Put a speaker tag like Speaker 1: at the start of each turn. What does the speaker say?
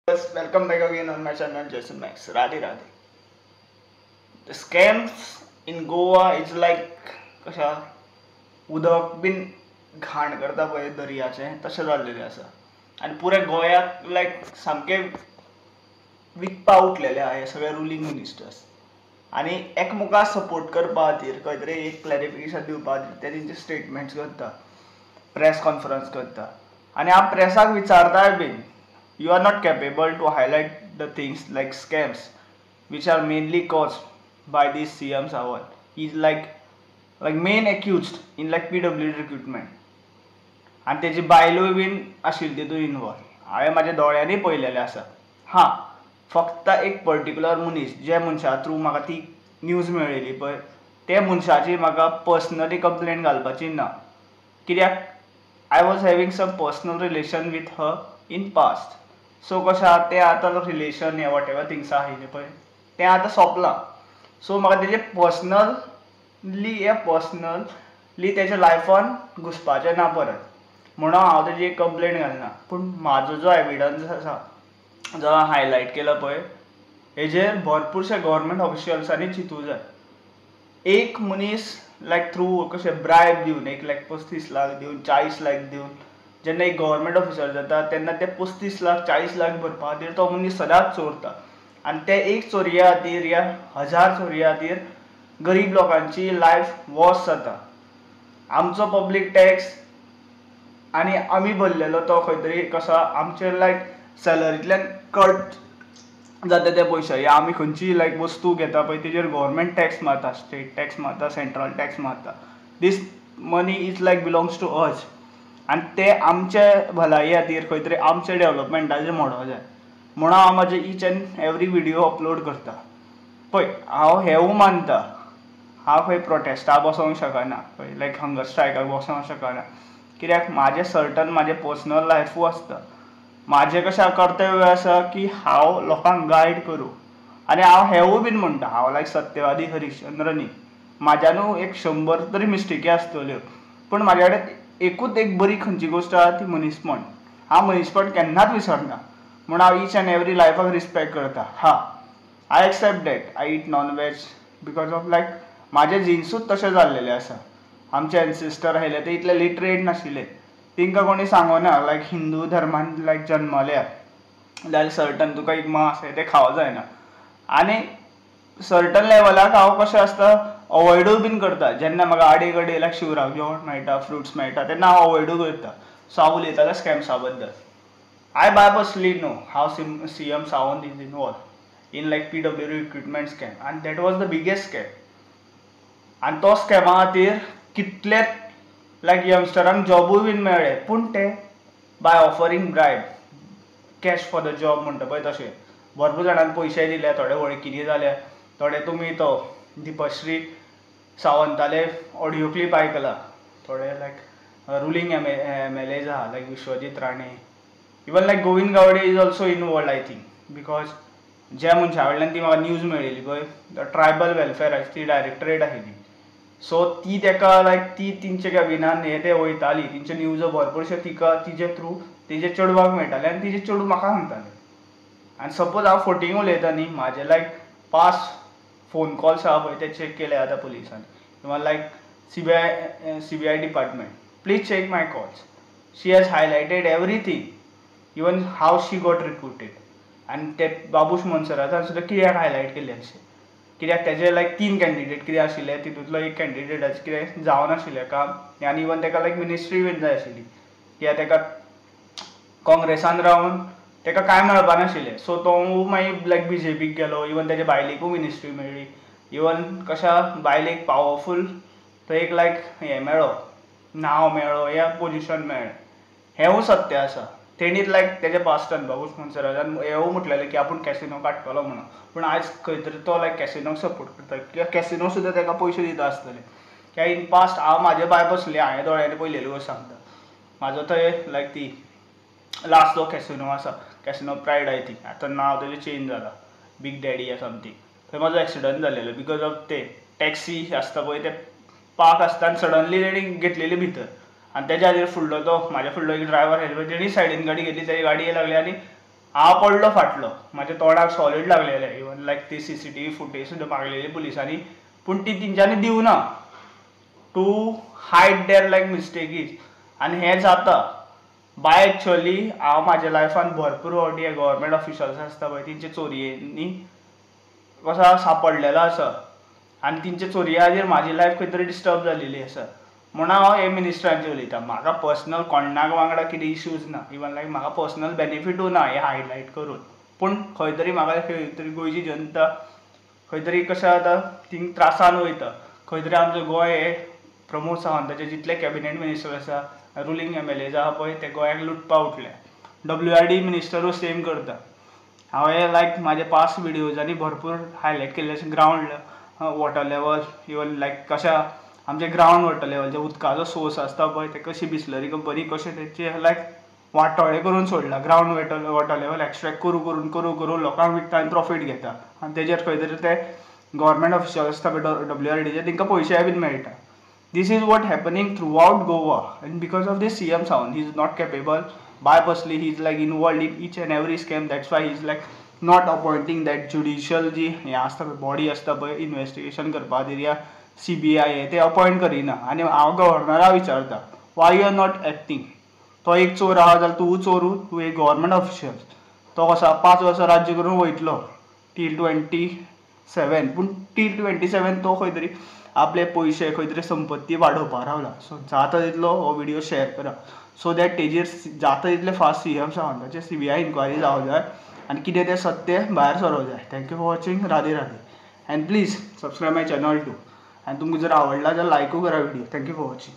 Speaker 1: Welcome back again on my channel Jason Max. Radhe Radhe. The scams in Goa is like कशा उदक bin घाण करता पळय दर्याचें तशें जाल्लेलें आसा आनी पुऱ्या गोंयाक लायक सामके विकपा उठलेले आहा हे सगळे रुलींग मिनिस्टर्स आनी एकमुखार सपोर्ट करपा खातीर खंय तरी एक क्लॅरिफिकेशन दिवपा खातीर ते तेंचे स्टेटमेंट्स करता, प्रेस कॉन्फरन्स करता आनी हांव प्रेसाक विचारताय bin you are not capable to highlight the things like scams which are mainly caused by this CM Sawant. He's like main accused in like PWD recruitment आणि त्याची बायलोय बीन आशिल्ली तितून involve हांवें म्हाज्या दोळ्यांनी पळयलेलें आसा. हां, फक्त एक पर्टिक्युलर मनीस जे मनशा थ्रू म्हाका ती न्यूज मेळिल्ली पळय ते मनशाची म्हाका पर्सनली कंप्लेंट घालपाची ना, कित्याक I was having some personal relation with her in past. So कशें आहा तें आतां रिलेशन हे वॉट एवर थिंग्स आहा पळय तें आतां सोंपलां. सो म्हाका तेजें पर्सनली तेज्या लायफान घुसपाचें ना परत, म्हणून हांव तेजी एक कंप्लेंट घालना. पूण म्हाजो जो एविडन्स आसा जो हांवें हायलायट केला पळय हेजेर भरपूरशे गव्हर्मेंट ऑफिशियल्सांनी चिंतूंक जाय. एक मनीस लायक थ्रू कशें ब्रायब दिवन एक लायक 35 लाख दिवन 40 लाख दिवन जेन्ना एक गव्हर्मेंट ऑफिसर जाता तेन्ना ते 35 लाख 40 लाख भरपा खातीर तो मनीस सदांच चोरता आनी ते एक चोरये खातीर या 1000 चोरये खातीर गरीब लोकांची लायफ वॉस जाता. आमचो पब्लीक टॅक्स आनी आमी भरलेलो तो खंय तरी कसो आमचे लायक सॅलरींतल्यान कट जाता ते पयशे या आमी खंयची लायक वस्तू घेता पळय तेजेर गव्हर्मेंट टॅक्स मारता, स्टेट टॅक्स मारता, सेंट्रल टॅक्स मारता. This money is like belongs to us आनी ते आमचे भलाये खातीर खंय तरी आमचे डेवलपमेंटाचेर मोडो जाय म्हणून हांव म्हाजे each and every video upload करता. पळय हांव हेंवूय मानता हांव खंय प्रोटेस्टाक बसोंक शकना, खंय लायक हंगर स्ट्रायकाक बसोंक शकना, कित्याक म्हाजें सर्टन म्हाजें पर्सनल लायफूय आसता. म्हाजें कशें कर्तव्य आसा की हांव लोकांक गायड करूं आनी हांव हेंवूय बीन म्हणटा हांव लायक सत्यवादी हरिश्चंद्र न्ही, म्हाज्यानूय एक 100 तरी मिस्टेकी आसतल्यो पूण म्हाजे कडेन एकूच एक बरी खंयची गोश्ट आहा ती मनीसपण. हांव मनीसपण केन्नाच विसरना म्हूण हांव ईच एंड एवरी लायफाक रिस्पेक्ट करता. हां, I accept that I eat non veg because of like म्हाजे जिन्सूच तशें जाल्लेले आसा. आमचे एन्सेस्टर आयले ते इतले लिटरेट नाशिल्ले, तांकां कोणी सांगोना लायक हिंदू धर्मान लायक जल्मल्या जाल्यार सर्टन तुका एक मांस हें तें खावं जायना आनी सर्टन लेवलाक हांव कशें आसता अवॉयडूय बीन करता. जेन्ना म्हाका आडे कडे लायक शिवराक जेवण मेळटा, फ्रुट्स मेळटा तेन्ना हांव अवॉयडूय करता. सो हांव उलयतालो स्कॅम्सा बद्दल. I by personally know how CM Sawant is involved in like PWD recruitment scam आनी that was the biggest scam. आनी तो स्कॅमा खातीर कितलेच लायक यंगस्टरांक जॉबूय बीन मेळ्ळे पूण ते by offering bribe cash for the job म्हणटा पळय तशें भरपूर जाणांक पयशे दिले, थोडे वळखीचे जाले, थोडे तुमी तो दिपश्री सावंताले ऑडियो क्लीप आयकला, थोडे लायक रुलींग MLAs आहा like Vishwajit Rane, even like Govind Gawde is also involved I think because ज्या मनशा कडल्यान ती म्हाका न्यूज मेळिल्ली पळय ट्रायबल वेलफेअर ती डायरेक्टरेट आशिल्ली. सो ती तेका लायक ती तेंचे कॅबिनान हे ते वयताली तेंचे न्यूज भरपूरशे तिका तिजे थ्रू तिजे चेडवाक मेळटाले आनी तिजे चेडूं म्हाका सांगतालें. आनी सपोज हांव फोटींग उलयता न्ही म्हाजे लायक पास्ट फोन कॉल्स आहा पळय ते चॅक केले आतां पुलिसांनी किंवा like CBI department please check my calls. She has highlighted everything even how she got recruited आनी ते बाबूश मोन्सरातान सुद्दां कित्याक हायलायट केल्लें अशें कित्याक तेजे लायक 3 कॅन्डिडेट कितें आशिल्ले तितूंतलो एक कॅन्डिडेटाचें कितें जावनाशिल्लें काम आनी इवन तेका लायक मिनिस्ट्री बीन जाय आशिल्ली कित्याक तेका काँग्रेसान रावन तेका कांय मेळपा नाशिल्लें. सो तो मागीर लायक BJPक गेलो, इवन तेजे बायलेकूय मिनिस्ट्री मेळ्ळी, इवन कशा बायलेक पावरफूल थंय एक लायक हें मेळ्ळो नांव मेळ्ळो या पोजिशन मेळ्ळें. हेंवूय सत्य आसा. तेणीच लायक तेजे पास्टान बाबूश मोन्सरातान हेंवूय म्हटलेलें की आपूण कॅसिनो काडटलो म्हणून पूण आयज खंय तरी तो लायक कॅसिनोक सपोर्ट करता कित्याक कॅसिनो सुद्दां तेका पयशे दिता आसतले. कित्याक इन पास्ट हांव म्हाजे बाय बसली हांवें दोळ्यांनी पळयलेली गोश्ट सांगता. म्हाजो थंय लायक ती लास्ट जो कॅसिनो आसा कॅसिनो प्रायड आय थिंक आतां नांव तेजें चेंज जालां बिग डॅडी या समथींग थंय म्हाजो एक्सिडंट जाल्लेलो बिकॉज ऑफ ते टॅक्सी आसता पळय ते पार्क आसता आनी सडनली तेणी घेतलेली भितर आनी तेज्या खातीर फुडलो तो म्हाज्या फुडलो एक ड्रायव्हर आशिल्लो तेणी सायडीन गाडी घेतली तेजी गाडी लागली आनी हांव पडलो फाटलो, म्हाज्या तोंडाक सॉलीड लागलेले, इवन लायक ती CCTV फुटेज सुद्दां मागलेली पुलिसांनी, पूण ती तेंच्यांनी दिवना टू हायड देयर लायक मिस्टेकीज. आनी हें जाता बाय एक्चुअली हांव म्हाज्या लायफान भरपूर फावटी हे गव्हर्मेंट ऑफिशल्स आसता पळय तेंचे चोरयेंनी कसो सांपडलेलो आसा, आनी तेंचे चोरये खातीर म्हाजी लायफ खंय तरी डिस्टर्ब जालेली आसा. म्हणून हांव हे मिनिस्टरांचेर उलयतां. म्हाका पर्सनल कोणाक वांगडा कितें इश्यूज ना, इवन लायक म्हाका पर्सनल बेनिफिटूय ना हे हायलायट करून, पूण खंय तरी म्हाका खंय तरी गोंयची जनता खंय तरी कशें जाता थिंग त्रासान वयता. खंय तरी आमचें गोंय हे प्रमोद सावंताचे जितले कॅबिनेट मिनिस्टर आसा, रुलींग MLAs आहा पळय ते गोंयाक लुटपा उठले. WRD मिनिस्टरूय सेम करता. हांवें लायक म्हाजे पास्ट विडियोजांनी भरपूर हायलायट केल्ले अशें ground water level, even like कशें आमचे ग्रावंड वॉटर लेवल जे उदकाचो सोर्स आसता पळय ते कशी बिस्लरी कंपनी कशें तेचे लायक वाटोळे करून सोडला. ग्रावंड वॉटर लेवल एक्सट्रॅक्ट करून करून लोकांक विकता आनी प्रॉफीट घेता, आनी तेजेर खंय तरी ते गव्हर्मेंट ऑफिशल आसता पळय WRDचे तेंकां पयशे बीन मेळटा. This is what happening throughout Goa, and because of this CM Sawant, he is not capable. By personally, he is like involved in each and every scam. That's why he is like not appointing that judicial जी हे आसता पळय body आसता पळय investigation करपा खातीर या CBI ते appoint Kareena. आनी हांव गव्हर्नराक विचारता why you are not acting. तो एक चोर आहा जाल्यार तूं चोरू, तूं एक गव्हर्मेंट ऑफिशियल. तो कसो 5 वर्सां राज्य करून वयतलो टील 27, पूण टील 27 तो खंय तरी आपले पयशे खंय तरी संपत्ती वाडोवपाक रावला. सो जाता तितलो हो व्हिडिओ शेअर करा, सो दॅट तेजेर जाता तितले फास्ट CM सावंताचेर CBI इन्क्वायरी जावं जाय आनी कितें तें सत्य भायर सरों जाय. Thank you for watching. Radhe Radhe. And please subscribe my channel too. आणि तुमकां जर आवडला जाल्यार लायकूय करा व्हिडिओ. Thank you for watching.